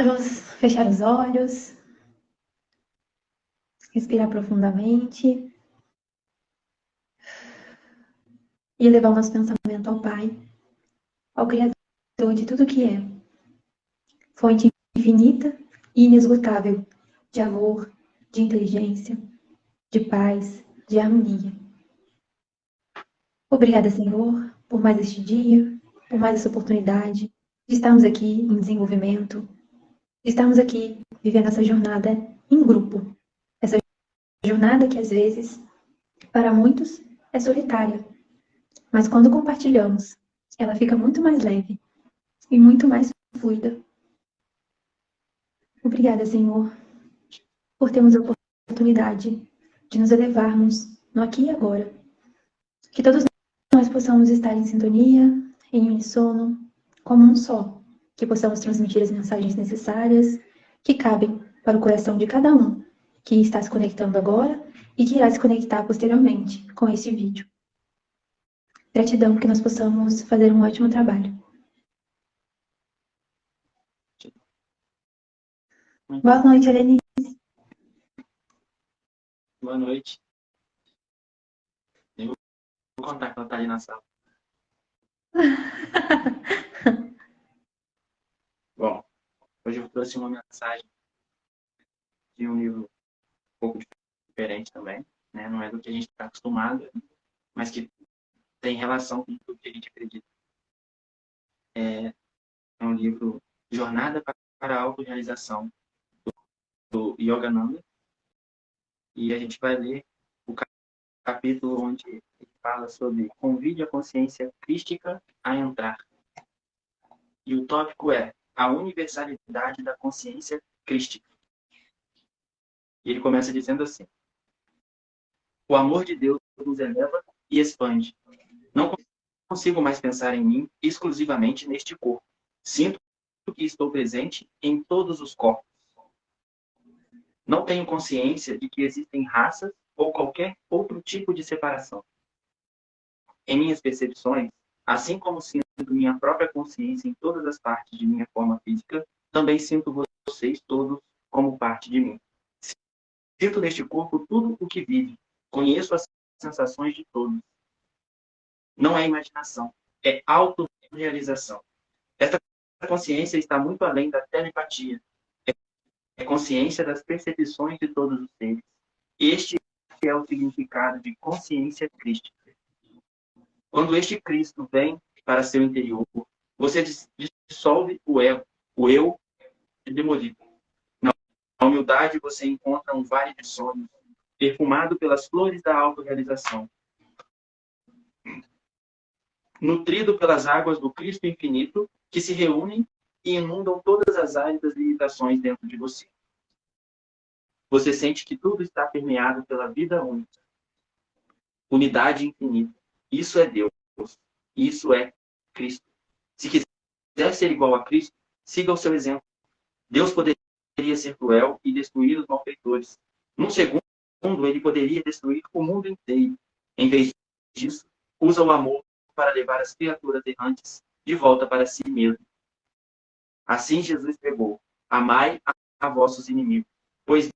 Vamos fechar os olhos, respirar profundamente e levar o nosso pensamento ao Pai, ao Criador de tudo que é, fonte infinita e inesgotável de amor, de inteligência, de paz, de harmonia. Obrigada, Senhor, por mais este dia, por mais essa oportunidade de estarmos aqui em desenvolvimento, de estarmos aqui vivendo essa jornada em grupo. Essa jornada que, às vezes, para muitos, é solitária, mas quando compartilhamos, ela fica muito mais leve e muito mais fluida. Obrigada, Senhor, por termos a oportunidade de nos elevarmos no aqui e agora. Que todos nós possamos estar em sintonia, em uníssono, como um só. Que possamos transmitir as mensagens necessárias que cabem para o coração de cada um que está se conectando agora e que irá se conectar posteriormente com esse vídeo. Gratidão, que nós possamos fazer um ótimo trabalho. Boa noite, Eleni. Boa noite. Nem vou contar que ela tá ali na sala. Bom, hoje eu trouxe uma mensagem de um livro um pouco diferente também, né? Não é do que a gente está acostumado, mas que tem relação com tudo que a gente acredita. É um livro Jornada para a Autorrealização, do Yogananda, e a gente vai ler o capítulo onde ele fala sobre convide a consciência crística a entrar. E o tópico é a universalidade da consciência crística. E ele começa dizendo assim: o amor de Deus nos eleva e expande. Não consigo mais pensar em mim exclusivamente neste corpo. Sinto que estou presente em todos os corpos. Não tenho consciência de que existem raças ou qualquer outro tipo de separação. Em minhas percepções, assim como sinto minha própria consciência em todas as partes de minha forma física, também sinto vocês todos como parte de mim. Sinto neste corpo tudo o que vive. Conheço as sensações de todos. Não é imaginação, é autorrealização. Esta consciência está muito além da telepatia. É consciência das percepções de todos os seres. Este é o significado de consciência crística. Quando este Cristo vem para seu interior, você dissolve o eu é demolido. Na humildade você encontra um vale de sonhos, perfumado pelas flores da autorrealização. Nutrido pelas águas do Cristo infinito, que se reúnem e inundam todas as áreas das limitações dentro de você. Você sente que tudo está permeado pela vida única. Unidade infinita. Isso é Deus. Isso é Cristo. Se quiser ser igual a Cristo, siga o seu exemplo. Deus poderia ser cruel e destruir os malfeitores. Num segundo, ele poderia destruir o mundo inteiro. Em vez disso, usa o amor para levar as criaturas errantes de volta para si mesmo. Assim Jesus pregou: amai a vossos inimigos, pois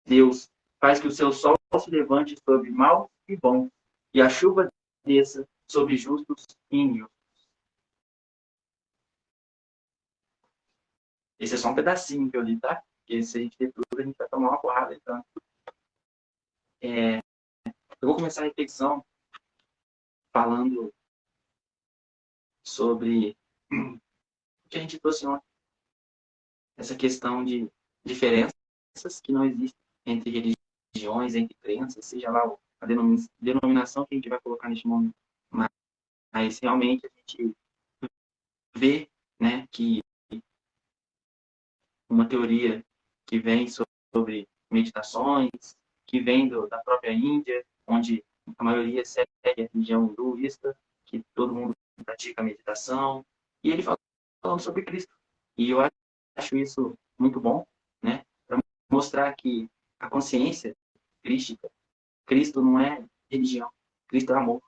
Deus faz que o seu sol se levante sobre maus e bons, e a chuva desça sobre justos e injustos. Esse é só um pedacinho que eu li, tá? Porque se a gente ler tudo, a gente vai tomar uma porrada. Então, eu vou começar a reflexão falando sobre o que a gente trouxe ontem. Essa questão de diferenças que não existem entre religiões, entre crenças, seja lá a denominação que a gente vai colocar neste momento. Mas realmente a gente vê, né, que uma teoria que vem sobre meditações, que vem da própria Índia, onde a maioria segue a religião hinduísta, que todo mundo pratica meditação, e ele falando sobre Cristo. E eu acho isso muito bom, né, para mostrar que a consciência crística, Cristo não é religião, Cristo é amor.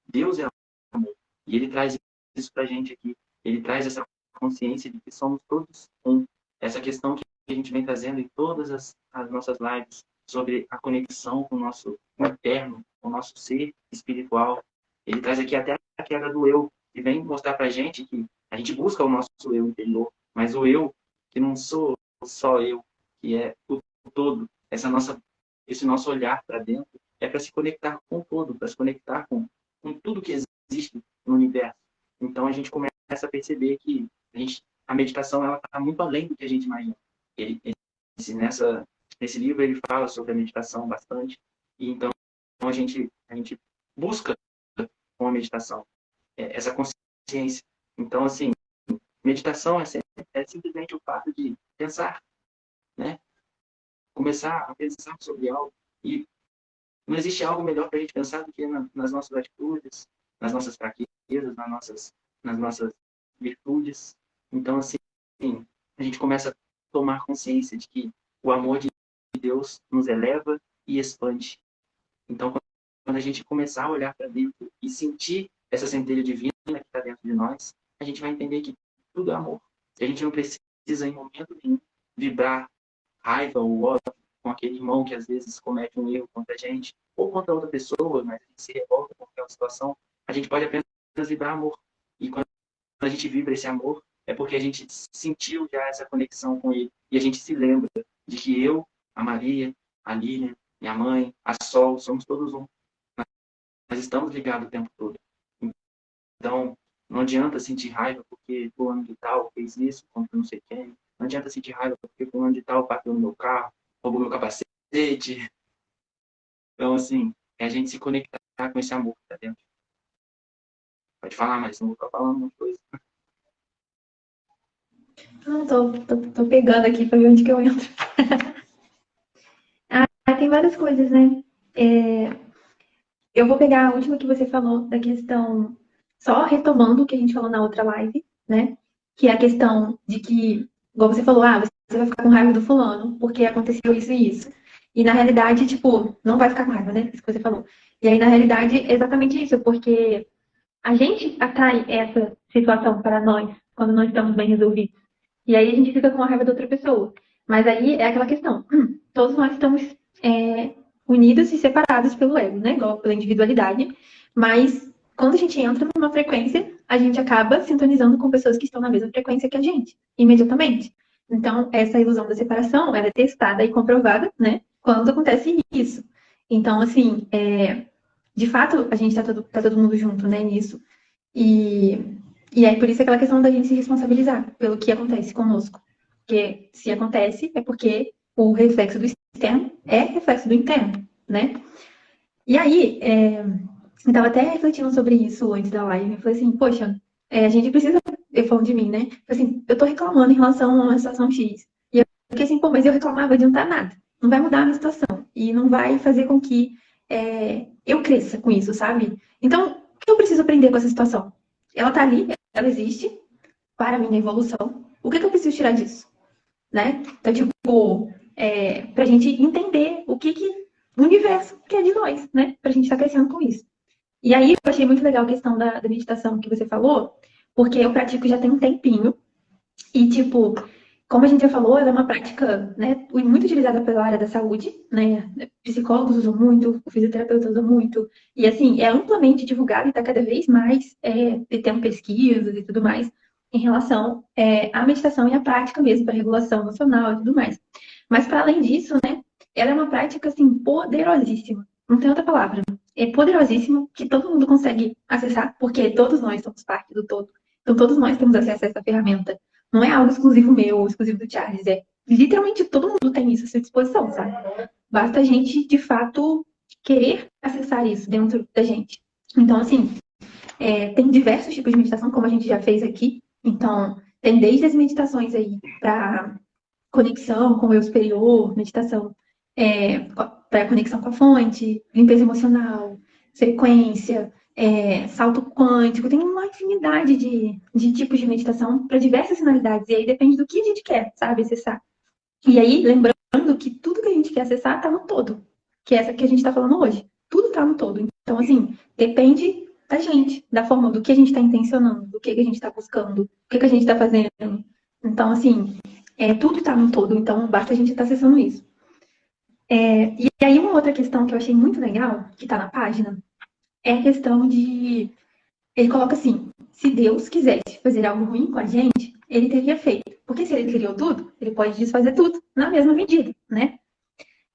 Deus é amor. E ele traz isso para a gente aqui. Ele traz essa consciência de que somos todos um. essa questão que a gente vem trazendo em todas as nossas lives sobre a conexão com o nosso interno, com o nosso ser espiritual. Ele traz aqui até a queda do eu, e vem mostrar pra gente que a gente busca o nosso eu interior, mas o eu, que não sou só eu, que é o todo, esse nosso olhar para dentro, é para se conectar com o todo, para se conectar com tudo que existe no universo. Então a gente começa a perceber que a meditação ela está muito além do que a gente imagina. Nesse livro ele fala sobre a meditação bastante, e então a gente busca com a meditação essa consciência. Então, assim, meditação é simplesmente o fato de pensar, né? Começar a pensar sobre algo. E não existe algo melhor para a gente pensar do que nas nossas atitudes, nas nossas fraquezas, nas nossas virtudes. Então, assim, a gente começa a tomar consciência de que o amor de Deus nos eleva e expande. Então, quando a gente começar a olhar para dentro e sentir essa centelha divina que está dentro de nós, a gente vai entender que tudo é amor. A gente não precisa, em momento nenhum, vibrar raiva ou ódio com aquele irmão que às vezes comete um erro contra a gente, ou contra outra pessoa, mas a gente se revolta com aquela situação. A gente pode apenas vibrar amor. E quando a gente vibra esse amor, é porque a gente sentiu já essa conexão com ele. E a gente se lembra de que eu, a Maria, a Lilian, minha mãe, a Sol, somos todos um. Nós estamos ligados o tempo todo. Então, não adianta sentir raiva porque fulano de tal fez isso contra não sei quem. Não adianta sentir raiva porque fulano de tal bateu no meu carro, roubou meu capacete. Então, assim, é a gente se conectar com esse amor que tá dentro. Pode falar, mas não vou ficar falando muita coisa. Não, tô pegando aqui pra ver onde que eu entro. Tem várias coisas, né? Eu vou pegar a última que você falou, da questão, só retomando o que a gente falou na outra live, né? Que é a questão de que, igual você falou, você vai ficar com raiva do fulano, porque aconteceu isso e isso. E na realidade, tipo, não vai ficar com raiva, né? Isso que você falou. E aí, na realidade, é exatamente isso, porque a gente atrai essa situação para nós, quando nós estamos bem resolvidos. E aí a gente fica com a raiva da outra pessoa. Mas aí é aquela questão. Todos nós estamos unidos e separados pelo ego, né? Igual pela individualidade. Mas quando a gente entra numa frequência, a gente acaba sintonizando com pessoas que estão na mesma frequência que a gente, imediatamente. Então, essa ilusão da separação, ela é testada e comprovada, né? Quando acontece isso. Então, assim, de fato, a gente tá todo mundo junto, né, nisso. E é por isso aquela questão da gente se responsabilizar pelo que acontece conosco. Porque se acontece, é porque o reflexo do externo é reflexo do interno, né? E aí, eu tava até refletindo sobre isso antes da live. Eu falei assim, poxa, a gente precisa... Eu falando de mim, né? Assim, eu tô reclamando em relação a uma situação X. E eu fiquei assim, pô, mas eu reclamar vai adiantar nada. Não vai mudar a minha situação. E não vai fazer com que eu cresça com isso, sabe? Então, o que eu preciso aprender com essa situação? Ela tá ali, ela existe para a minha evolução. O que eu preciso tirar disso? Né? Então, tipo, pra gente entender o o universo quer de nós, né? Pra gente estar crescendo com isso. E aí, eu achei muito legal a questão da meditação que você falou, porque eu pratico já tem um tempinho. E, tipo, como a gente já falou, ela é uma prática, né, muito utilizada pela área da saúde, né? Psicólogos usam muito, o fisioterapeuta usa muito. E, assim, é amplamente divulgada e está cada vez mais tendo pesquisas e tudo mais em relação à meditação e à prática mesmo, para regulação emocional e tudo mais. Mas, para além disso, né, ela é uma prática, assim, poderosíssima. Não tem outra palavra. É poderosíssimo que todo mundo consegue acessar, porque todos nós somos parte do todo. Então, todos nós temos acesso a essa ferramenta. Não é algo exclusivo meu, exclusivo do Charles. Literalmente todo mundo tem isso à sua disposição, sabe? Basta a gente, de fato, querer acessar isso dentro da gente. Então, assim, tem diversos tipos de meditação, como a gente já fez aqui. Então, tem desde as meditações aí para conexão com o eu superior, meditação para conexão com a fonte, limpeza emocional, frequência, salto quântico, tem uma infinidade de tipos de meditação para diversas finalidades, e aí depende do que a gente quer, sabe, acessar. E aí, lembrando que tudo que a gente quer acessar está no todo, que é essa que a gente está falando hoje. Tudo está no todo. Então, assim, depende da gente, da forma do que a gente está intencionando, do que a gente está buscando, o que a gente está fazendo. Então, assim, Tudo está no todo, então basta a gente estar acessando isso. E aí uma outra questão que eu achei muito legal, que está na página, é a questão de... Ele coloca assim, se Deus quisesse fazer algo ruim com a gente, ele teria feito. Porque se ele criou tudo, ele pode desfazer tudo na mesma medida, né?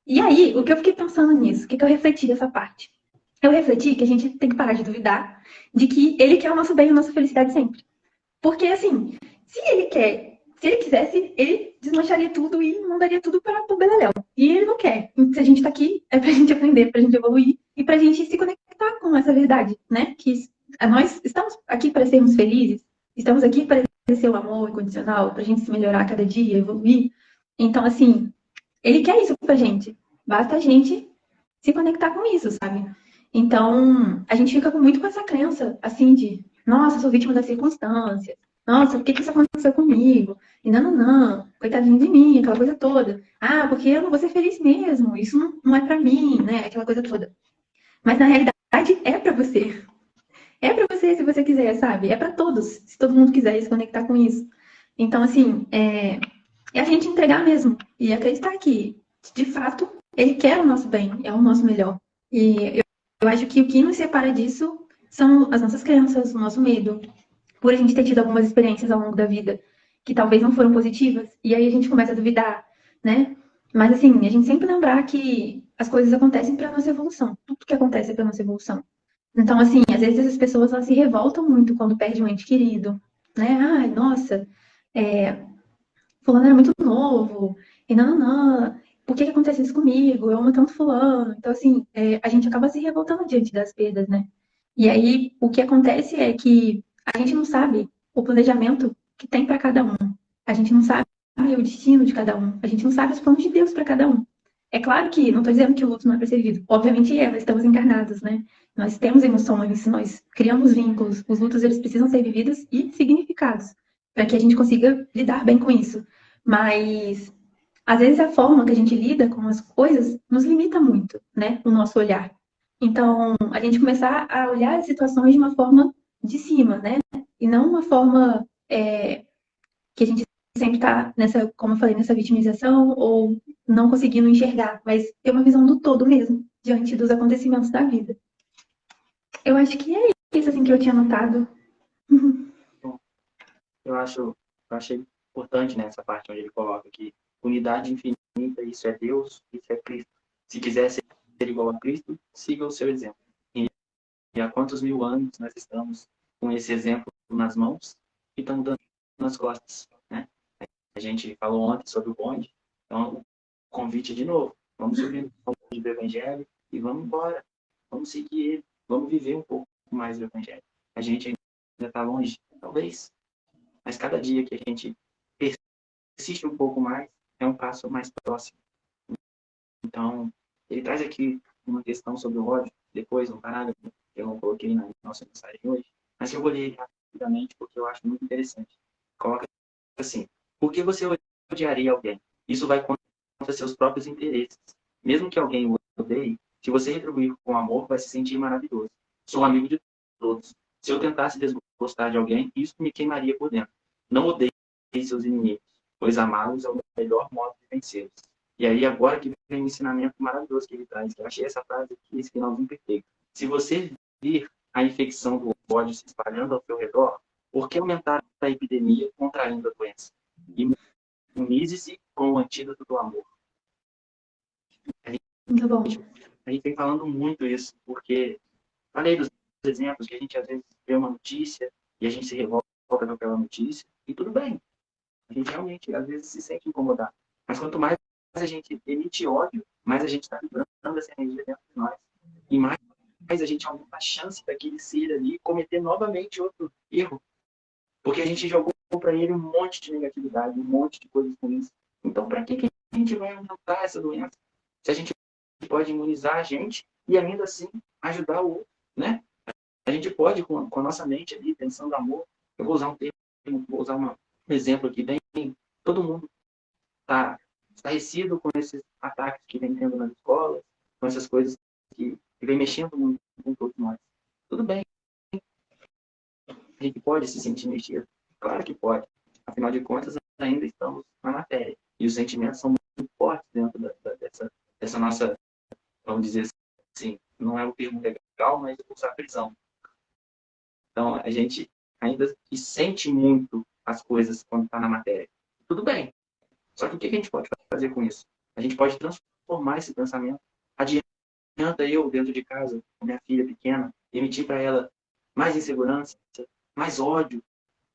E aí, o que eu fiquei pensando nisso? O que eu refleti dessa parte? Eu refleti que a gente tem que parar de duvidar de que ele quer o nosso bem e a nossa felicidade sempre. Porque, assim, se ele quisesse, ele desmancharia tudo e mandaria tudo para o beleléu. E ele não quer. E se a gente está aqui, é para a gente aprender, para a gente evoluir e para a gente se conectar com essa verdade, né? Que nós estamos aqui para sermos felizes, estamos aqui para exercer o amor incondicional, para a gente se melhorar a cada dia, evoluir. Então, assim, ele quer isso pra gente. Basta a gente se conectar com isso, sabe? Então, a gente fica muito com essa crença, assim, de nossa, sou vítima das circunstâncias. Nossa, por que isso aconteceu comigo? E não, coitadinho de mim, aquela coisa toda. Ah, porque eu não vou ser feliz mesmo. Isso não é pra mim, né? Aquela coisa toda. Mas na realidade é pra você. É pra você se você quiser, sabe? É pra todos, se todo mundo quiser se conectar com isso. Então, assim, é a gente entregar mesmo e acreditar que, de fato, ele quer o nosso bem, é o nosso melhor. E eu acho que o que nos separa disso são as nossas crenças, o nosso medo, por a gente ter tido algumas experiências ao longo da vida que talvez não foram positivas, e aí a gente começa a duvidar, né? Mas assim, a gente sempre lembrar que as coisas acontecem para nossa evolução. Tudo que acontece é para nossa evolução. Então, assim, às vezes essas pessoas elas se revoltam muito quando perdem um ente querido, né? Ai, nossa, é, fulano era muito novo, e não, por que acontece isso comigo? Eu amo tanto fulano. Então, assim, a gente acaba se revoltando diante das perdas, né? E aí, o que acontece é que a gente não sabe o planejamento que tem para cada um. A gente não sabe o destino de cada um. A gente não sabe os planos de Deus para cada um. É claro que, não estou dizendo que o luto não é para ser vivido. Obviamente nós estamos encarnados, né? Nós temos emoções, nós criamos vínculos. Os lutos, eles precisam ser vividos e significados, para que a gente consiga lidar bem com isso. Mas às vezes a forma que a gente lida com as coisas nos limita muito, né? O nosso olhar. Então, a gente começar a olhar as situações de uma forma de cima, né? E não uma forma que a gente sempre está nessa, como eu falei, nessa vitimização ou não conseguindo enxergar, mas ter uma visão do todo mesmo, diante dos acontecimentos da vida. Eu acho que é isso assim que eu tinha notado. Eu achei importante nessa parte onde ele coloca que unidade infinita, isso é Deus, isso é Cristo. Se quiser ser igual a Cristo, siga o seu exemplo. E há quantos mil anos nós estamos com esse exemplo nas mãos e estamos dando nas costas, né? A gente falou ontem sobre o bonde, então o convite de novo. Vamos subir o bonde do Evangelho e vamos embora. Vamos seguir ele. Vamos viver um pouco mais do Evangelho. A gente ainda está longe, talvez, mas cada dia que a gente persiste um pouco mais, é um passo mais próximo. Então, ele traz aqui uma questão sobre o ódio, depois um parágrafo que eu não coloquei na nossa mensagem hoje, mas que eu vou ler rapidamente porque eu acho muito interessante. Coloca assim: por que você odiaria alguém? Isso vai contra seus próprios interesses. Mesmo que alguém o odeie, se você retribuir com amor, vai se sentir maravilhoso. Sou amigo de todos. Se eu tentasse desgostar de alguém, isso me queimaria por dentro. Não odeie seus inimigos, pois amá-los é o melhor modo de vencê-los. E aí, agora que vem um ensinamento maravilhoso que ele traz, que eu achei essa frase aqui, esse finalzinho perfeito. Se você vir a infecção do ódio se espalhando ao seu redor, por que aumentar a epidemia contraindo a doença? Imunize-se com o antídoto do amor. Muito bom. A gente vem falando muito isso, porque falei dos exemplos que a gente às vezes vê uma notícia e a gente se revolta com aquela notícia, e tudo bem. A gente realmente, às vezes, se sente incomodado. Mas quanto mais a gente emite ódio, mais a gente está vibrando essa energia dentro de nós. E mais a gente aumenta a chance daquele ser ali cometer novamente outro erro. Porque a gente jogou para ele um monte de negatividade, um monte de coisas ruins. Então, para que a gente vai aumentar essa doença? Se a gente pode imunizar a gente e ainda assim ajudar o outro, né? A gente pode, com a nossa mente ali, pensando amor, eu vou usar um termo, vou usar um exemplo aqui, bem, todo mundo está estarrecido com esses ataques que vem tendo nas escolas, com essas coisas que vem mexendo muito com todos nós. Tudo bem, a gente pode se sentir mexido? Claro que pode. Afinal de contas, ainda estamos na matéria. E os sentimentos são muito fortes dentro dessa nossa, vamos dizer assim, não é um termo legal, mas eu vou usar prisão. Então, a gente ainda sente muito as coisas quando está na matéria. Tudo bem. Só que o que a gente pode fazer com isso? A gente pode transformar esse pensamento. Adianta eu, dentro de casa, com minha filha pequena, emitir para ela mais insegurança, mais ódio.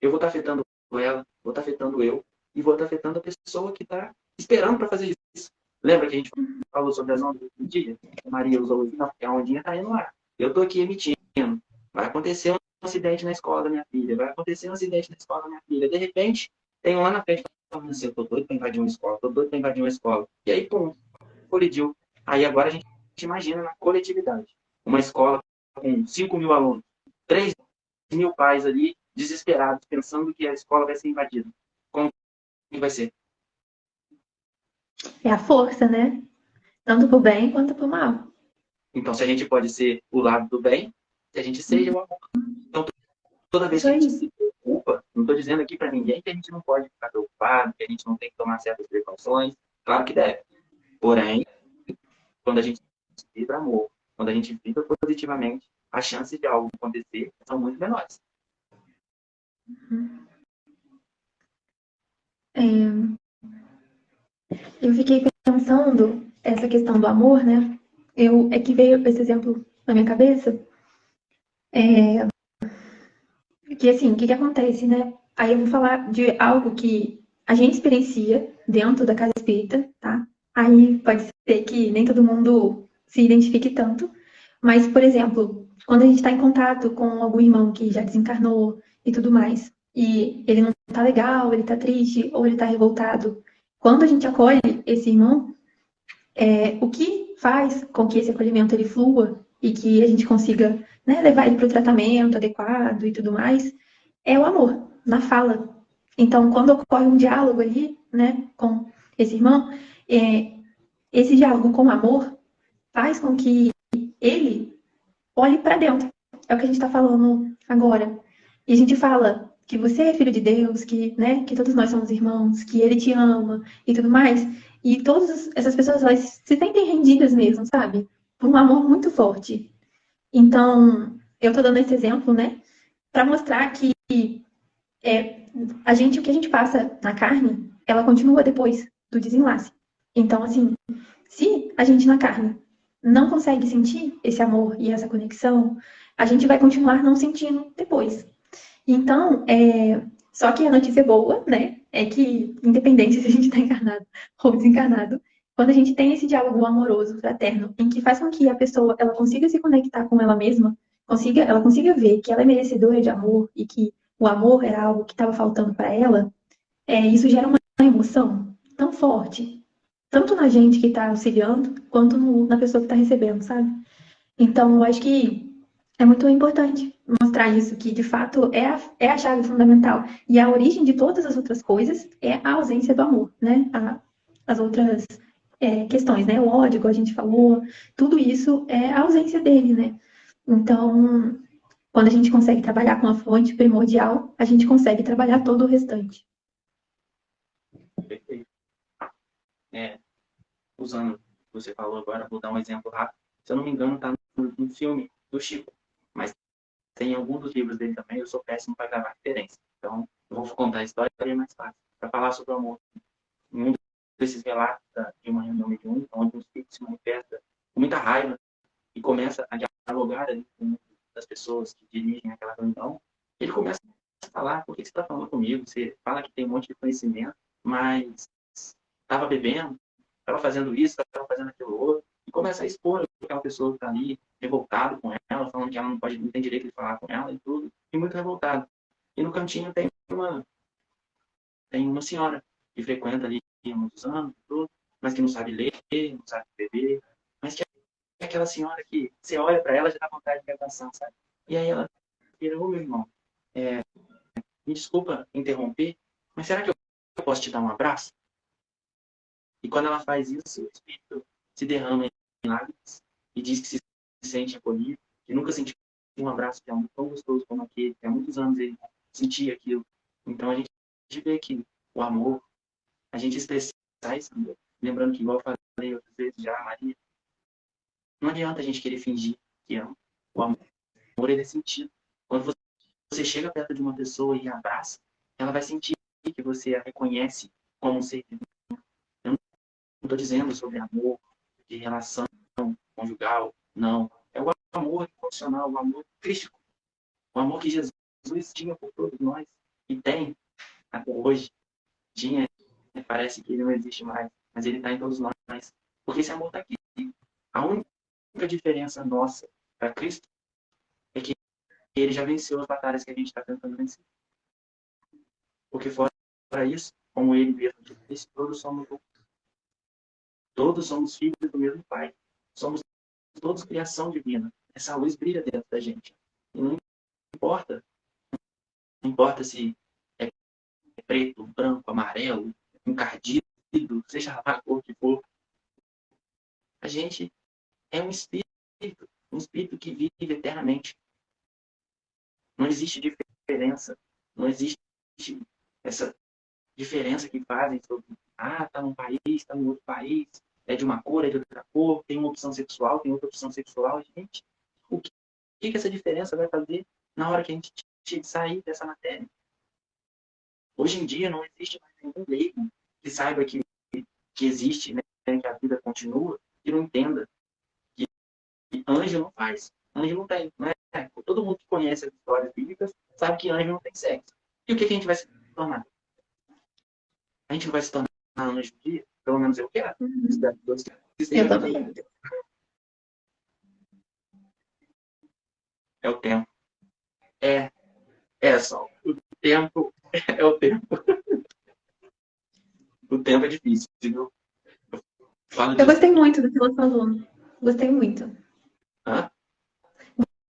Eu vou estar afetando ela, vou estar afetando eu, e vou estar afetando a pessoa que está esperando para fazer isso. Lembra que a gente falou sobre as ondas do dia? A Maria usou o não, porque a ondinha está indo lá. Eu estou aqui emitindo. Vai acontecer um acidente na escola da minha filha, vai acontecer um acidente na escola da minha filha. De repente, tem um lá na frente falando assim, eu tô doido para invadir uma escola, tô doido para invadir uma escola. E aí, pum, colidiu. Aí agora a gente imagina na coletividade. Uma escola com 5 mil alunos, 3 mil pais ali, desesperados, pensando que a escola vai ser invadida. Como que vai ser? É a força, né? Tanto pro bem quanto pro mal. Então, se a gente pode ser o lado do bem, que a gente seja o amor. Então, toda vez Isso que a gente aí. se preocupa, não estou dizendo aqui para ninguém que a gente não pode ficar preocupado, que a gente não tem que tomar certas precauções. Claro que deve. Porém, quando a gente vibra amor, quando a gente vibra positivamente, as chances de algo acontecer são muito menores. É, eu fiquei pensando essa questão do amor, né? É que veio esse exemplo na minha cabeça. Que assim, o que que acontece, né? Aí eu vou falar de algo que a gente experiencia dentro da casa espírita, tá? Aí pode ser que nem todo mundo se identifique tanto, mas, por exemplo, quando a gente está em contato com algum irmão que já desencarnou e tudo mais, e ele não tá legal, ele tá triste ou ele tá revoltado, quando a gente acolhe esse irmão, o que faz com que esse acolhimento ele flua e que a gente consiga, né, levar ele para o tratamento adequado e tudo mais, é o amor, na fala. Então, quando ocorre um diálogo ali, né, com esse irmão, é, esse diálogo com amor faz com que ele olhe para dentro. É o que a gente está falando agora. E a gente fala que você é filho de Deus, que, né, que todos nós somos irmãos, que ele te ama e tudo mais. E todas essas pessoas, elas se sentem rendidas mesmo, sabe? Por um amor muito forte. Então, eu tô dando esse exemplo, né, para mostrar que é, o que a gente passa na carne, ela continua depois do desenlace. Então, assim, se a gente na carne não consegue sentir esse amor e essa conexão, a gente vai continuar não sentindo depois. Então, só que a notícia boa, né, é que, independente se a gente está encarnado ou desencarnado, quando a gente tem esse diálogo amoroso, fraterno, em que faz com que a pessoa ela consiga se conectar com ela mesma, ela consiga ver que ela é merecedora de amor e que o amor era algo que estava faltando para ela, isso gera uma emoção tão forte, tanto na gente que está auxiliando, quanto na pessoa que está recebendo, sabe? Então, eu acho que é muito importante mostrar isso, que de fato é a chave fundamental. E a origem de todas as outras coisas é a ausência do amor, né? As outras questões, né? O ódio, igual a gente falou, tudo isso é a ausência dele, né? Então, quando a gente consegue trabalhar com a fonte primordial, a gente consegue trabalhar todo o restante. Perfeito. Usando o que você falou agora, vou dar um exemplo rápido. Se eu não me engano, está no filme do Chico, mas tem algum dos livros dele também. Eu sou péssimo para gravar referência. Então, eu vou contar a história e é mais fácil. Para falar sobre o amor. Em um desses relatos de uma reunião mediúnica, onde um espírito se manifesta com muita raiva e começa a dialogar ali com as pessoas que dirigem aquela reunião, ele começa a falar: por que você está falando comigo? Você fala que tem um monte de conhecimento, mas estava bebendo, estava fazendo isso, estava fazendo aquilo outro, e começa a expor aquela pessoa que está ali, revoltado com ela, falando que ela não tem direito de falar com ela e tudo, e muito revoltado. E no cantinho tem uma senhora que frequenta ali há muitos anos, tudo, mas que não sabe ler, não sabe beber, mas que é aquela senhora que você olha para ela já dá vontade de abraçar, sabe? E aí ela vira: ô meu irmão, me desculpa interromper, mas será que eu posso te dar um abraço? E quando ela faz isso, o espírito se derrama em lágrimas e diz que se sente acolhido, que nunca sentiu um abraço de amor tão gostoso como aquele, que há muitos anos ele sentia aquilo. Então a gente vê que o amor, a gente expressar esse amor. Lembrando que, igual eu falei outras vezes já, Maria, não adianta a gente querer fingir que ama. O amor, ele é sentido. Quando você chega perto de uma pessoa e abraça, ela vai sentir que você a reconhece como um ser vivo. Eu não estou dizendo sobre amor, de relação conjugal, não. É o amor incondicional, o amor crístico. O amor que Jesus tinha por todos nós e tem até hoje. Tinha, parece que ele não existe mais, mas ele está em todos nós. Porque esse amor está aqui. A única diferença nossa para Cristo é que ele já venceu as batalhas que a gente está tentando vencer. Porque fora isso, como ele mesmo disse, todos somos filhos do mesmo Pai. Somos todos criação divina. Essa luz brilha dentro da gente. E importa, não importa se é preto, branco, amarelo, encardido, seja lá a cor que for. A gente é um espírito que vive eternamente. Não existe diferença. Não existe essa diferença que fazem sobre, tá num país, tá no outro país, é de uma cor, é de outra cor, tem uma opção sexual, tem outra opção sexual. Gente, o que essa diferença vai fazer na hora que a gente sair dessa matéria? Hoje em dia não existe mais nenhum leigo que saiba que existe, né, que a vida continua, e não entenda que anjo não faz. Anjo não tem, né? Todo mundo que conhece as histórias bíblicas sabe que anjo não tem sexo. E o que a gente vai se tornar? A gente não vai se tornar anjo um dia? Pelo menos eu quero. Espero que todos Eu também. É o tempo. É só. O tempo é o tempo. O tempo é difícil, viu? Eu gostei muito do que ela falou. Gostei muito. Hã?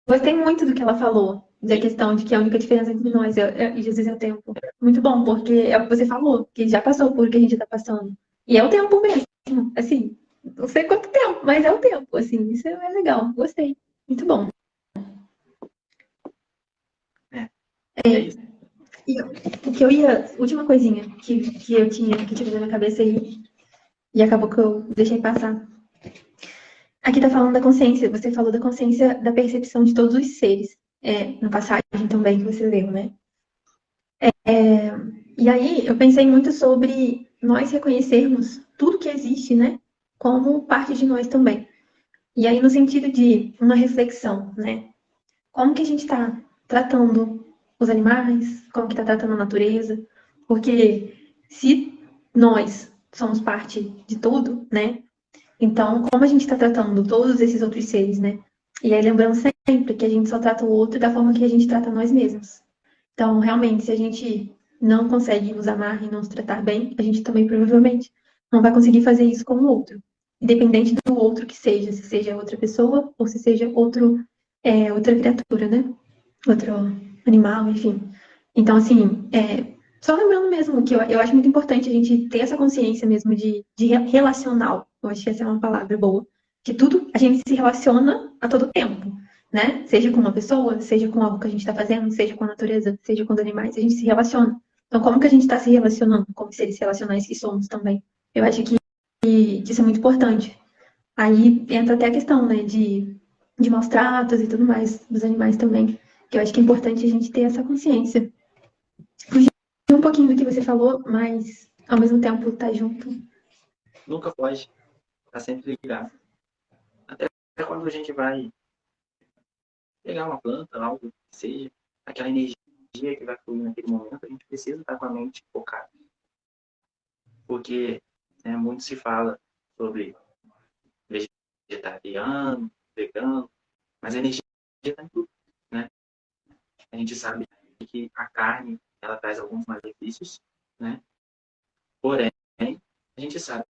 Gostei muito do que ela falou, da questão de que a única diferença entre nós e Jesus é o tempo. Muito bom, porque é o que você falou, que já passou por o que a gente está passando. E é o tempo mesmo, assim, não sei quanto tempo, mas é o tempo, assim, isso é legal, gostei. Muito bom. É isso. E o que eu ia, última coisinha que eu tinha, que tive na minha cabeça e acabou que eu deixei passar. Aqui tá falando da consciência, você falou da consciência da percepção de todos os seres, na passagem também que você leu, né? E aí eu pensei muito sobre nós reconhecermos tudo que existe, né? Como parte de nós também. E aí no sentido de uma reflexão, né? Como que a gente está tratando os animais? Como que está tratando a natureza? Porque se nós somos parte de tudo, né? Então, como a gente está tratando todos esses outros seres, né? E aí lembrando sempre que a gente só trata o outro da forma que a gente trata nós mesmos. Então, realmente, se a gente não consegue nos amar e não se tratar bem, a gente também provavelmente não vai conseguir fazer isso com o outro. Independente do outro que seja, se seja outra pessoa ou se seja outra criatura, né? Outro animal, enfim. Então, assim, só lembrando mesmo que eu acho muito importante a gente ter essa consciência mesmo de relacional. Eu acho que essa é uma palavra boa. Que tudo a gente se relaciona a todo tempo, né? Seja com uma pessoa, seja com algo que a gente está fazendo, seja com a natureza, seja com os animais, a gente se relaciona. Então, como que a gente está se relacionando como seres relacionais que somos também? Eu acho que isso é muito importante. Aí entra até a questão, né, de maus tratos e tudo mais dos animais também. Que eu acho que é importante a gente ter essa consciência. Fugir um pouquinho do que você falou, mas ao mesmo tempo tá junto. Nunca pode. Tá sempre ligado. Até quando a gente vai pegar uma planta, algo que seja, aquela energia que vai fluir naquele momento, a gente precisa estar com a mente focada. Porque muito se fala sobre vegetariano, vegano, mas a energia está em tudo, né? A gente sabe que a carne, ela traz alguns malefícios, né? Porém, a gente sabe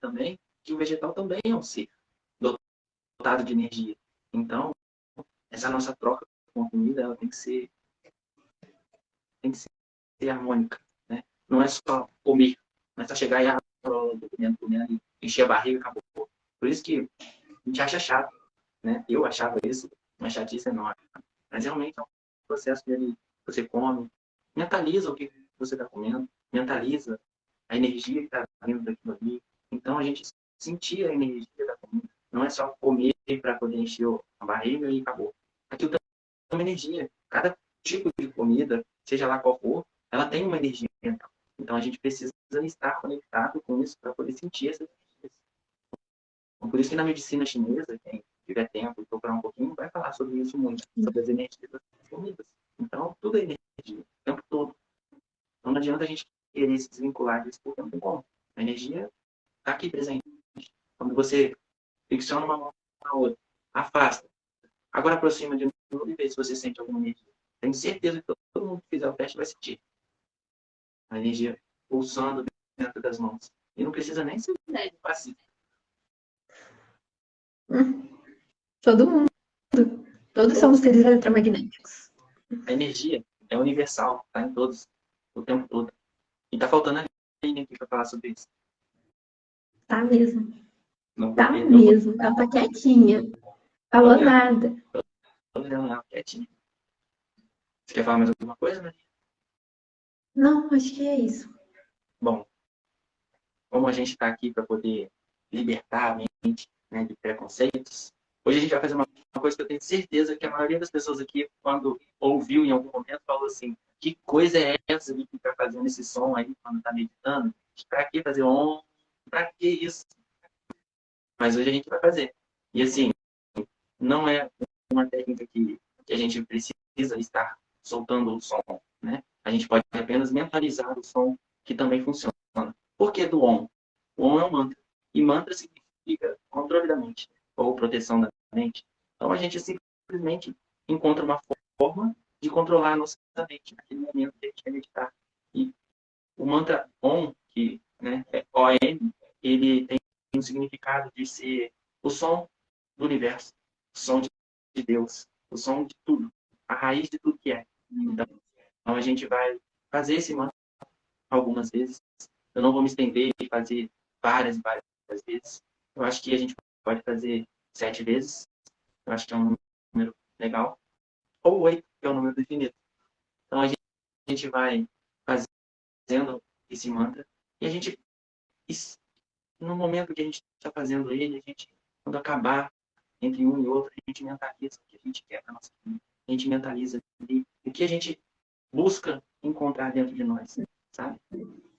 também que o vegetal também é um ser dotado de energia. Então, essa nossa troca com a comida, ela tem que ser harmônica, né? Não é só comer, não é só chegar e comendo, encher a barriga e acabou. Por isso que a gente acha chato, né? Eu achava isso uma chatice enorme. Mas realmente é um processo de você come, mentaliza o que você está comendo, mentaliza a energia que está vindo daquilo ali. Então, a gente sentir a energia da comida. Não é só comer para poder encher a barriga e acabou. Aquilo tem uma energia. Cada tipo de comida, seja lá qual for, ela tem uma energia mental. Então, a gente precisa estar conectado com isso para poder sentir essas energias. Então, por isso que na medicina chinesa, quem tiver tempo e procurar um pouquinho, vai falar sobre isso muito, sobre as energias das comidas. Então, tudo é energia, o tempo todo. Então, não adianta a gente querer se desvincular disso por tempo bom. A energia está aqui presente. Quando você flexiona uma mão na outra, afasta. Agora aproxima de novo e vê se você sente alguma energia. Tenho certeza que todo mundo que fizer o teste vai sentir a energia pulsando dentro das mãos. E não precisa nem ser médio passivo. Todo mundo. Todos somos seres eletromagnéticos. A energia é universal, está em todos, o tempo todo. E está faltando a Aline aqui para falar sobre isso. Tá mesmo. Não Tá perdeu mesmo. Ela tá quietinha. Falou nada. Tô olhando ela quietinha. Você quer falar mais alguma coisa, né? Não, acho que é isso. Bom, como a gente está aqui para poder libertar a mente, né, de preconceitos, hoje a gente vai fazer uma coisa que eu tenho certeza que a maioria das pessoas aqui, quando ouviu em algum momento, falou assim: que coisa é essa de ficar fazendo esse som aí quando está meditando? Para que fazer om? Para que isso? Mas hoje a gente vai fazer. E assim, não é uma técnica que a gente precisa estar soltando o som, né? A gente pode apenas mentalizar o som, que também funciona. Por que do Om? O Om é um mantra. E mantra significa controle da mente, ou proteção da mente. Então a gente simplesmente encontra uma forma de controlar a nossa mente naquele momento que a gente quer meditar. E o mantra Om, que, né, é OM, ele tem um significado de ser o som do universo, o som de Deus, o som de tudo, a raiz de tudo que é. Então, a gente vai fazer esse mantra algumas vezes. Eu não vou me estender e fazer várias e várias vezes. Eu acho que a gente pode fazer 7 vezes. Eu acho que é um número legal. Ou 8, que é o número do infinito. Então, a gente vai fazendo esse mantra e a gente, no momento que a gente está fazendo ele, a gente, quando acabar entre um e outro, a gente mentaliza o que a gente quer para nossa vida. A gente mentaliza ali o que a gente busca encontrar dentro de nós, sabe?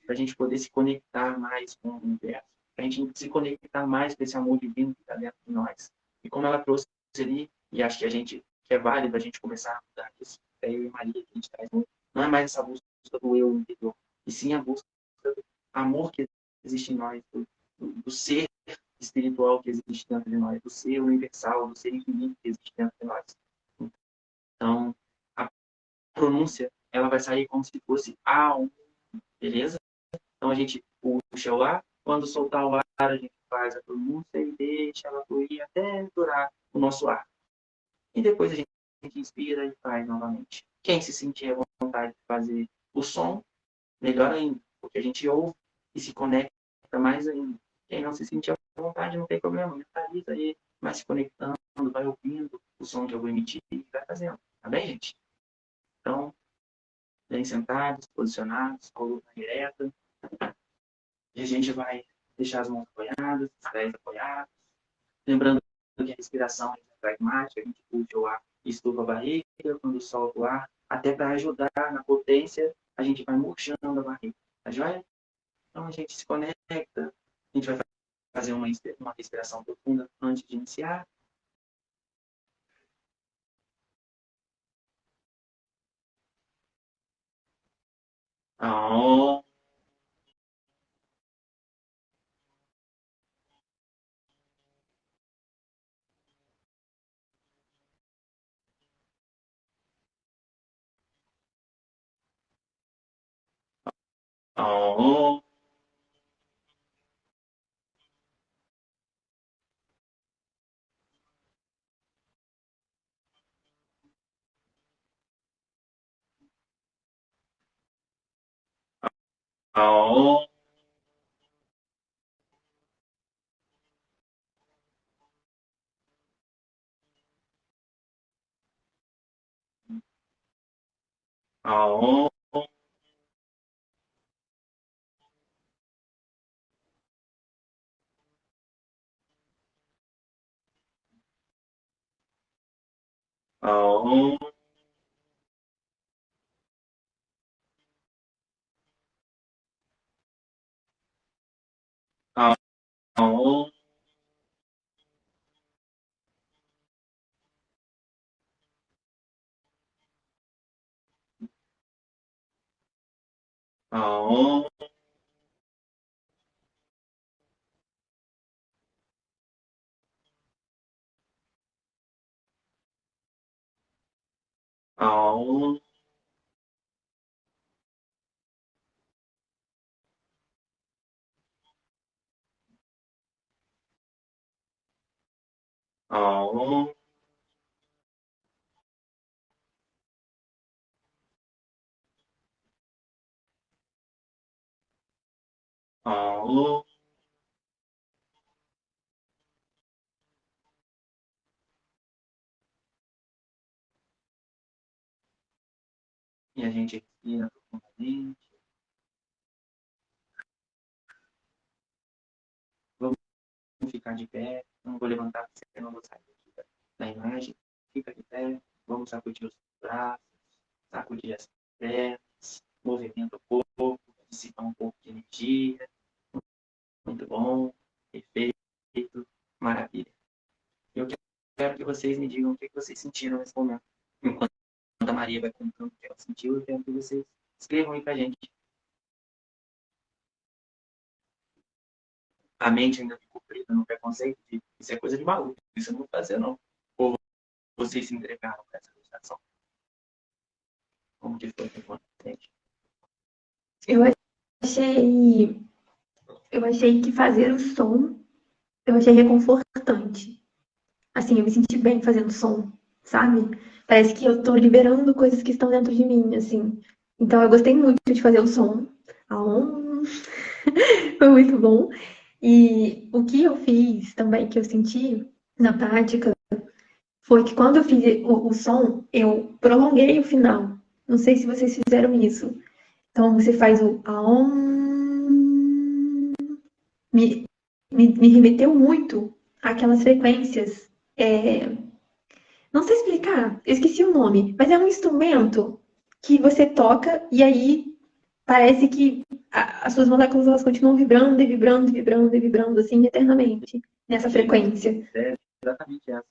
Para a gente poder se conectar mais com o universo, para a gente se conectar mais com esse amor divino que está dentro de nós. E como ela trouxe ali, e acho que a gente que é válido a gente começar a mudar isso, é eu e Maria que a gente traz, não é mais essa busca do eu interior, e sim a busca do amor que existe em nós, do ser espiritual que existe dentro de nós, do ser universal, do ser infinito que existe dentro de nós. Então, a pronúncia, ela vai sair como se fosse a um, beleza? Então, a gente puxa o ar, quando soltar o ar, a gente faz a pronúncia e deixa ela fluir até durar o nosso ar. E depois a gente inspira e faz novamente. Quem se sentir à vontade de fazer o som, melhor ainda, porque a gente ouve e se conecta mais ainda. Quem não se sentir à vontade, não tem problema, mentaliza aí, vai se conectando, vai ouvindo o som que eu vou emitir e vai fazendo. Tá bem, gente? Então, bem sentados, posicionados, coluna direta. E a gente vai deixar as mãos apoiadas, os pés apoiados. Lembrando que a respiração é pragmática, a gente puxa o ar e estufa a barriga, quando solta o ar, até para ajudar na potência, a gente vai murchando a barriga. Tá joia? Então a gente se conecta, a gente vai fazer uma respiração profunda antes de iniciar. Om. Om. Om. Om. Aum, aum, aum, aum, aum, aum, e a gente respira profundamente. Vamos ficar de pé. Não vou levantar, porque não vou sair aqui da imagem. Fica de pé. Vamos sacudir os braços, sacudir as pernas, movimenta o corpo, dissipa um pouco de energia. Muito bom, perfeito, maravilha. Eu quero que vocês me digam o que vocês sentiram nesse momento. Enquanto a Maria vai contando o que ela sentiu, eu quero que vocês escrevam aí pra gente. A mente ainda ficou presa no preconceito de isso é coisa de maluco, isso eu não vou fazer não. Ou vocês se entregaram para essa meditação? Como que foi com vocês? Eu achei, eu achei que fazer o som, eu achei reconfortante. Assim, eu me senti bem fazendo som, sabe? Parece que eu tô liberando coisas que estão dentro de mim, assim. Então eu gostei muito de fazer o som. Aum. Foi muito bom. E o que eu fiz também, que eu senti na prática, foi que quando eu fiz o som, eu prolonguei o final. Não sei se vocês fizeram isso. Então você faz o aum. Me remeteu muito àquelas frequências. Não sei explicar, eu esqueci o nome, mas é um instrumento que você toca e aí parece que as suas moléculas elas continuam vibrando e vibrando e vibrando e vibrando assim eternamente nessa frequência. É exatamente essa.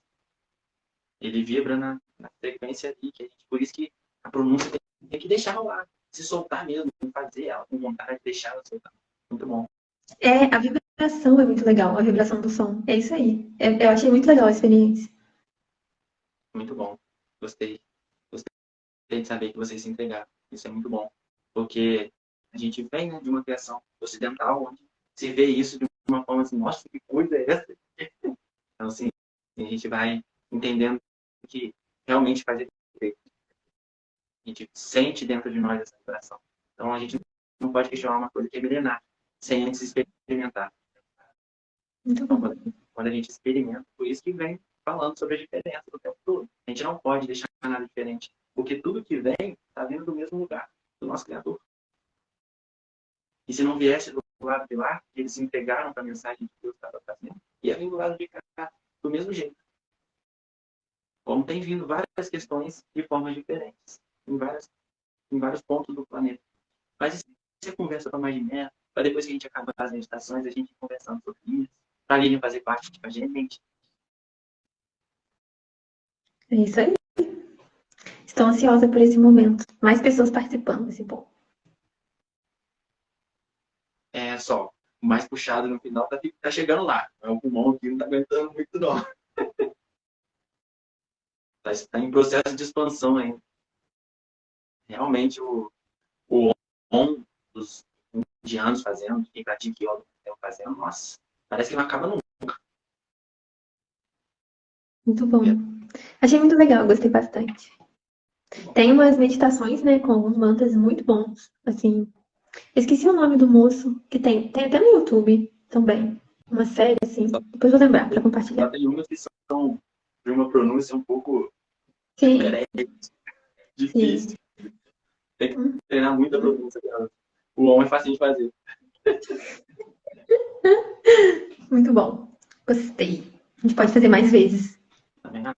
Ele vibra na frequência ali, que a gente, por isso que a pronúncia tem que deixar rolar, se soltar mesmo, fazer ela com vontade, deixar ela soltar. Muito bom. A vibração é muito legal, a vibração do som. É isso aí. Eu achei muito legal a experiência. Muito bom. Gostei. Gostei de saber que vocês se entregaram. Isso é muito bom. Porque a gente vem, né, de uma criação ocidental, onde se vê isso de uma forma assim, nossa, que coisa é essa? Então, assim, a gente vai entendendo que realmente faz efeito. A gente sente dentro de nós essa vibração. Então, a gente não pode questionar uma coisa que é milenar, sem antes experimentar. Muito Então, bom. quando a gente experimenta, por isso que vem falando sobre a diferença do tempo todo. A gente não pode deixar nada diferente, porque tudo que vem está vindo do mesmo lugar, do nosso Criador. E se não viesse do lado de lá, eles se entregaram para a mensagem que Deus estava trazendo, ia vir do lado de cá, do mesmo jeito. Como tem vindo várias questões de formas diferentes, em vários pontos do planeta. Mas isso é conversa para mais de meia, para depois que a gente acabar as meditações, a gente conversando sobre isso, para a Lilian fazer parte com a gente. É isso aí. Estou ansiosa por esse momento. Mais pessoas participando desse ponto. É só, o mais puxado no final tá chegando lá. O pulmão aqui não tá aguentando muito, não. Tá em processo de expansão ainda. Realmente, o on dos indianos fazendo, quem pratica yoga fazendo, nossa, parece que não acaba nunca. Muito bom. Achei muito legal, gostei bastante. Tem umas meditações, né, com alguns mantras muito bons. Assim, esqueci o nome do moço que tem até no YouTube também. Uma série, assim. Depois vou lembrar para compartilhar. Só tem umas que são de uma pronúncia um pouco Sim, difícil. sim. Tem que treinar muito a pronúncia dela. O on é fácil de fazer. Muito bom. Gostei. A gente pode fazer mais vezes. Também acho.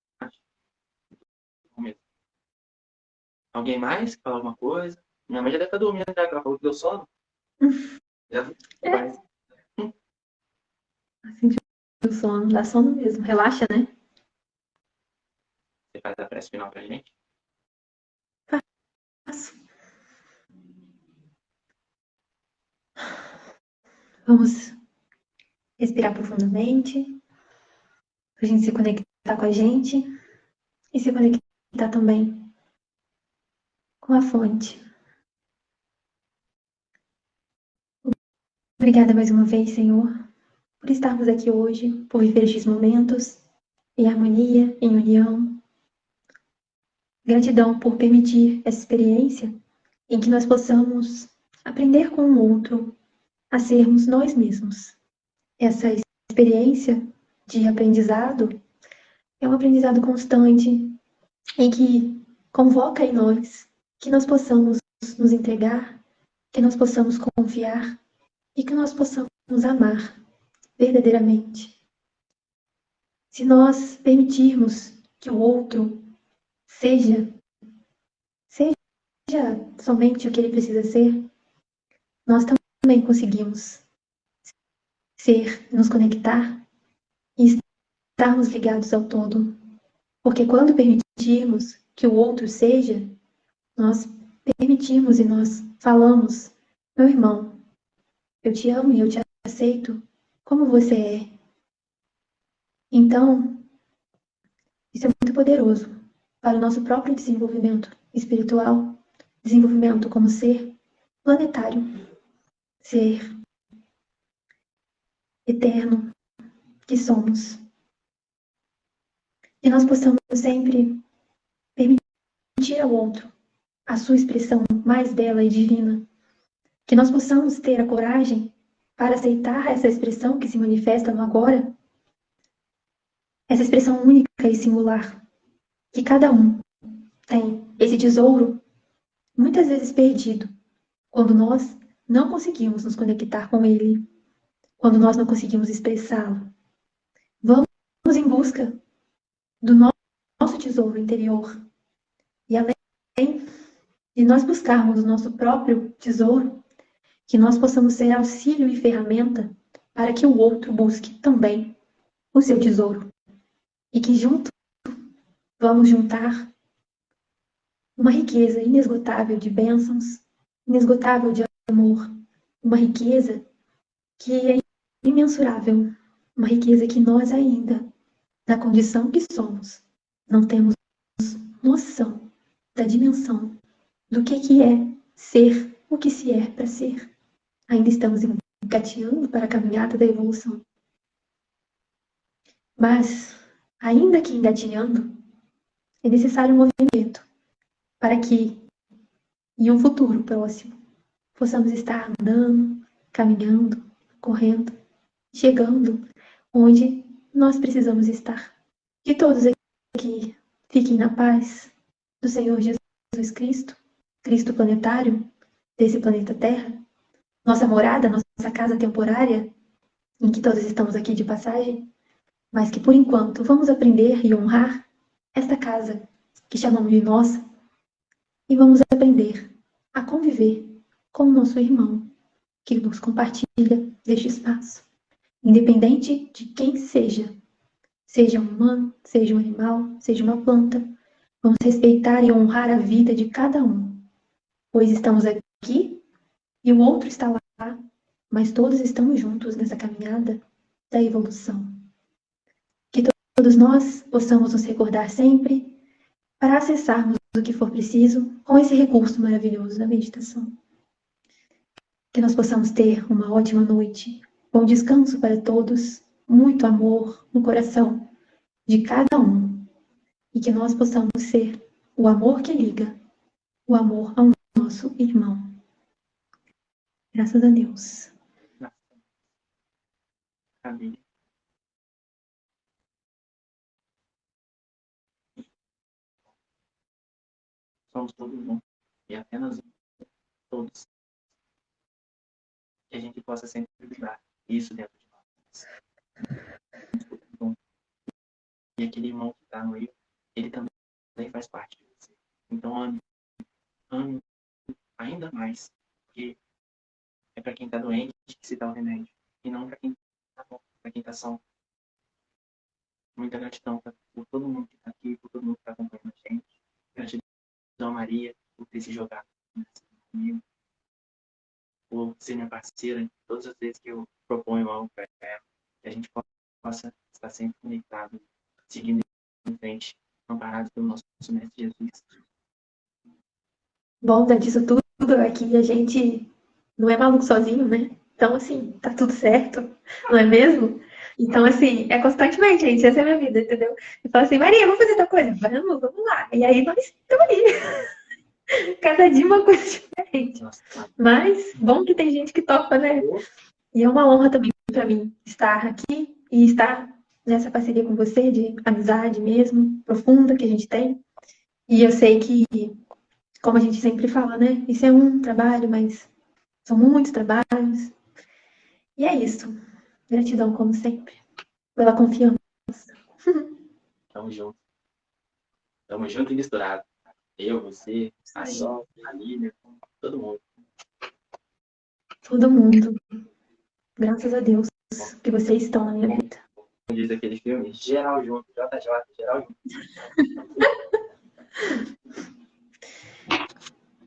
Alguém mais quer falar alguma coisa? Minha mãe já deve estar dormindo, já que ela falou que deu sono. Já faz. Sentiu o sono, dá sono mesmo. Relaxa, né? Você faz a prece final pra gente? Faço. Vamos respirar profundamente, pra gente se conectar com a gente e se conectar também com a fonte. Obrigada mais uma vez, Senhor, por estarmos aqui hoje, por viver estes momentos em harmonia, em união. Gratidão por permitir essa experiência em que nós possamos aprender com o outro a sermos nós mesmos. Essa experiência de aprendizado é um aprendizado constante em que convoca em nós que nós possamos nos entregar, que nós possamos confiar e que nós possamos amar verdadeiramente. Se nós permitirmos que o outro seja somente o que ele precisa ser, nós também conseguimos ser, nos conectar e estarmos ligados ao todo. Porque quando permitirmos que o outro seja, nós permitimos e nós falamos, meu irmão, eu te amo e eu te aceito como você é. Então, isso é muito poderoso para o nosso próprio desenvolvimento espiritual, desenvolvimento como ser planetário, ser eterno que somos. Que nós possamos sempre permitir ao outro a sua expressão mais bela e divina. Que nós possamos ter a coragem para aceitar essa expressão que se manifesta no agora, essa expressão única e singular, que cada um tem esse tesouro muitas vezes perdido, quando nós não conseguimos nos conectar com ele, quando nós não conseguimos expressá-lo. Vamos em busca do nosso tesouro interior. E além de nós buscarmos o nosso próprio tesouro, que nós possamos ser auxílio e ferramenta para que o outro busque também o seu tesouro. E que juntos vamos juntar uma riqueza inesgotável de bênçãos, inesgotável de amor, uma riqueza que é imensurável, uma riqueza que nós ainda, na condição que somos, não temos noção da dimensão do que é ser o que se é para ser. Ainda estamos engateando para a caminhada da evolução. Mas, ainda que engatinhando, é necessário um movimento para que, em um futuro próximo, possamos estar andando, caminhando, correndo, chegando onde nós precisamos estar. Que todos aqui fiquem na paz do Senhor Jesus Cristo, Cristo planetário, desse planeta Terra, nossa morada, nossa casa temporária, em que todos estamos aqui de passagem, mas que por enquanto vamos aprender e honrar esta casa que chamamos de nossa e vamos aprender a conviver com o nosso irmão que nos compartilha deste espaço, independente de quem seja, seja um humano, seja um animal, seja uma planta, vamos respeitar e honrar a vida de cada um, pois estamos aqui e o outro está lá, mas todos estamos juntos nessa caminhada da evolução. Que todos nós possamos nos recordar sempre para acessarmos o que for preciso com esse recurso maravilhoso da meditação. Que nós possamos ter uma ótima noite, bom descanso para todos, muito amor no coração de cada um e que nós possamos ser o amor que liga, o amor ao nosso irmão. Graças a Deus. Amém. Somos todos um. E apenas um. Todos. Que a gente possa sempre vibrar isso dentro de nós. E aquele irmão que está no erro, ele também faz parte de você. Então, ame para quem está doente que se dá o remédio. E não para quem está bom, para quem está só. Muita gratidão por todo mundo que está aqui, por todo mundo que está acompanhando a gente. Gratidão, Maria, por ter se jogado comigo, por ser minha parceira em todas as vezes que eu proponho algo para ela, que a gente possa estar sempre conectado, seguindo em frente, amparados pelo nosso Mestre Jesus. Bom, disso tudo aqui a gente não é maluco sozinho, né? Então, assim, tá tudo certo, não é mesmo? Então, assim, é constantemente, gente, essa é a minha vida, entendeu? Eu falo assim, Maria, vamos fazer tal coisa? Vamos lá. E aí nós estamos ali. Cada dia uma coisa diferente. Mas, bom que tem gente que topa, né? E é uma honra também para mim estar aqui e estar nessa parceria com você, de amizade mesmo, profunda que a gente tem. E eu sei que, como a gente sempre fala, né? Isso é um trabalho, mas são muitos trabalhos. E é isso. Gratidão, como sempre, pela confiança. Tamo junto. Tamo junto e misturado. Eu, você, a Sol, a Lília, todo mundo. Todo mundo. Graças a Deus que vocês estão na minha vida. Como diz aquele filme, geral junto, JJ, geral junto.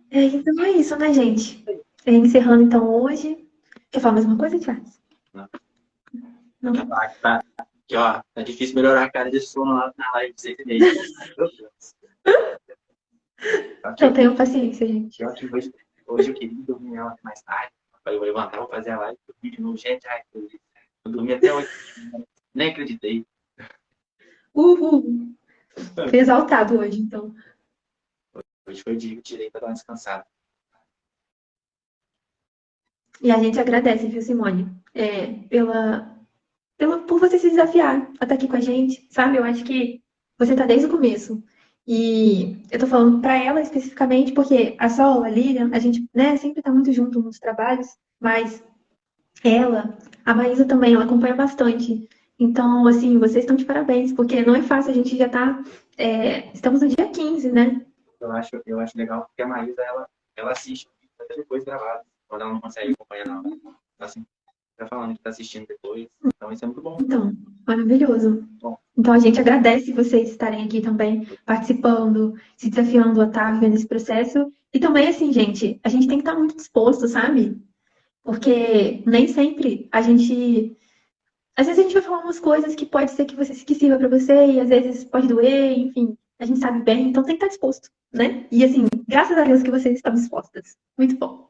Então é isso, né, gente? Encerrando então hoje. Quer falar mais uma coisa, Thiago? Não. Tá, aqui, ó, tá difícil melhorar a cara de sono lá na live de 6h30. Meu Deus. Então tenham paciência, gente. Hoje eu queria dormir mais tarde. Eu vou levantar, vou fazer a live, dormir de novo. Gente, eu dormi até hoje. Nem acreditei. Uhul! Fui exaltado hoje, então. Hoje foi o dia que eu tirei para dar uma descansada. E a gente agradece, viu, Simone? Por você se desafiar a estar aqui com a gente, sabe? Eu acho que você tá desde o começo. E eu tô falando pra ela especificamente porque a Sol, a Lilian, a gente, né, sempre tá muito junto nos trabalhos, mas ela, a Maísa também, ela acompanha bastante. Então, assim, vocês estão de parabéns, porque não é fácil, a gente já tá. Estamos no dia 15, né? Eu acho legal porque a Maísa, ela assiste depois gravado. Quando ela não consegue acompanhar na hora. Assim, tá falando que tá assistindo depois. Então, isso é muito bom. Então, maravilhoso. Bom. Então, a gente agradece vocês estarem aqui também, participando, se desafiando a estar vivendo esse processo. E também, assim, gente, a gente tem que estar muito disposto, sabe? Porque nem sempre a gente. Às vezes a gente vai falar umas coisas que pode ser que sirva pra você, e às vezes pode doer, enfim, a gente sabe bem, então tem que estar disposto, né? E assim, graças a Deus que vocês estão dispostas. Muito bom.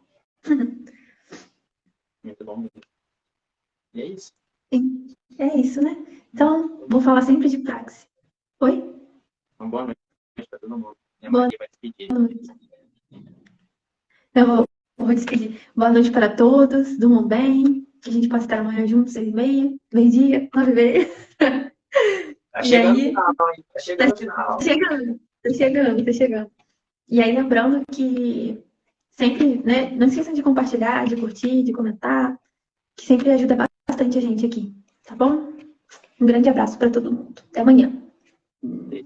Muito bom mesmo. E é isso. É isso, né? Então, vou falar sempre de praxe. Oi? Uma boa noite para todo mundo. Minha Boa Maria vai despedir. noite. Eu vou despedir. Boa noite para todos, durmam bem, que a gente possa estar amanhã juntos, 6h30, meio-dia, 9h30. Tá chegando aí, no final, hein? Tá chegando no final. Tá chegando. E aí, lembrando que sempre, né, não esqueçam de compartilhar, de curtir, de comentar, que sempre ajuda bastante a gente aqui, tá bom? Um grande abraço para todo mundo. Até amanhã. Bem.